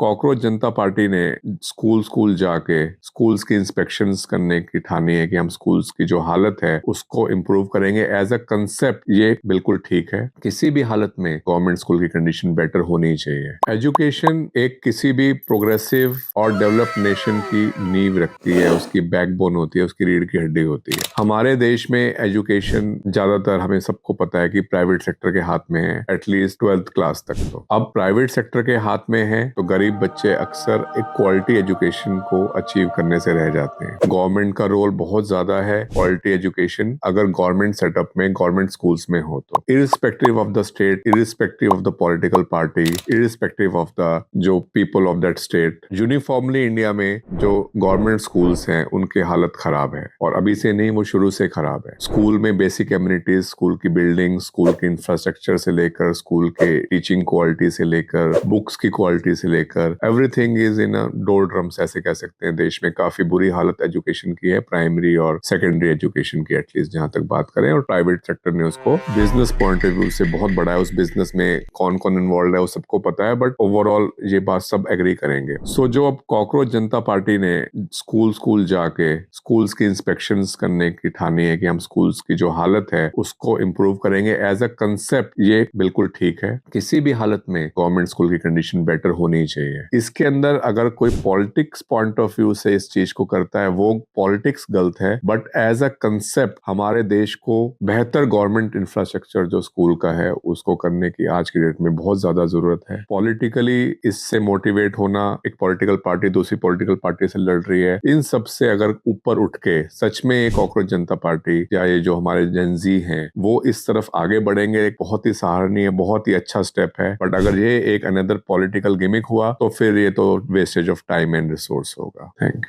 Cockroach जनता party ने school school जाके schools की इंस्पेक्शंस करने की ठानी है कि हम स्कूल्स की जो हालत है उसको इम्प्रूव करेंगे एज अ कंसेप्ट, ये बिल्कुल ठीक है। किसी भी हालत में गवर्नमेंट स्कूल की कंडीशन बेटर होनी चाहिए। एजुकेशन एक किसी भी प्रोग्रेसिव और डेवलप्ड नेशन की नींव रखती है, उसकी बैकबोन होती है, उसकी रीढ़ की हड्डी होती है। हमारे देश में एजुकेशन ज्यादातर हमें सबको पता है कि प्राइवेट सेक्टर के हाथ में है, एटलीस्ट 12th क्लास तक। तो अब प्राइवेट सेक्टर के हाथ में है तो गरीब बच्चे अक्सर एक क्वालिटी एजुकेशन को अचीव करने से रह जाते हैं। गवर्नमेंट का रोल बहुत ज्यादा है क्वालिटी एजुकेशन अगर गवर्नमेंट सेटअप में, गवर्नमेंट स्कूल्स में हो तो, irrespective of the state, irrespective of the political party, irrespective of the जो people of that state. Uniformly India में जो गवर्नमेंट स्कूल्स हैं उनकी हालत खराब है, और अभी से नहीं, वो शुरू से खराब है। स्कूल में बेसिक एम्यूनिटीज, स्कूल की बिल्डिंग, स्कूल के इंफ्रास्ट्रक्चर से लेकर, स्कूल के टीचिंग क्वालिटी से लेकर, बुक्स की क्वालिटी से लेकर, एवरीथिंग इज इन अ डोल्ड्रम्स, ऐसे कह सकते हैं। देश में काफी बुरी हालत एजुकेशन की है, प्राइमरी और सेकेंडरी एजुकेशन की, एटलीस्ट जहां तक बात करें। और प्राइवेट सेक्टर ने उसको बिजनेस पॉइंट ऑफ व्यू से बहुत बढ़ाया। उस बिजनेस में कौन कौन इन्वॉल्व है वो सबको पता है, बट ओवरऑल ये बात सब एग्री करेंगे। सो जो अब कॉकरोच जनता पार्टी ने स्कूल स्कूल जाके स्कूल्स की इंस्पेक्शंस करने की ठानी है कि हम स्कूल्स की जो हालत है उसको इम्प्रूव करेंगे एज अ कंसेप्ट, ये बिल्कुल ठीक है। किसी भी हालत में गवर्नमेंट स्कूल की कंडीशन बेटर होनी चाहिए। इसके अंदर अगर कोई पॉलिटिक्स पॉइंट ऑफ व्यू से इस चीज को करता है, वो पॉलिटिक्स गलत है, बट एज अ कंसेप्ट हमारे देश को बेहतर गवर्नमेंट इंफ्रास्ट्रक्चर जो स्कूल का है उसको करने की आज की डेट में बहुत ज्यादा जरूरत है। पॉलिटिकली इससे मोटिवेट होना, एक पॉलिटिकल पार्टी दूसरी पॉलिटिकल पार्टी से लड़ रही है, इन सब से अगर ऊपर उठ के सच में एक कॉकरोच जनता पार्टी या ये जो हमारे जेनजी हैं वो इस तरफ आगे बढ़ेंगे, एक बहुत ही सराहनीय, बहुत ही अच्छा स्टेप है। बट अगर ये एक अनदर पॉलिटिकल गिमिक हुआ तो फिर ये तो wastage of time and resource होगा। Thank you.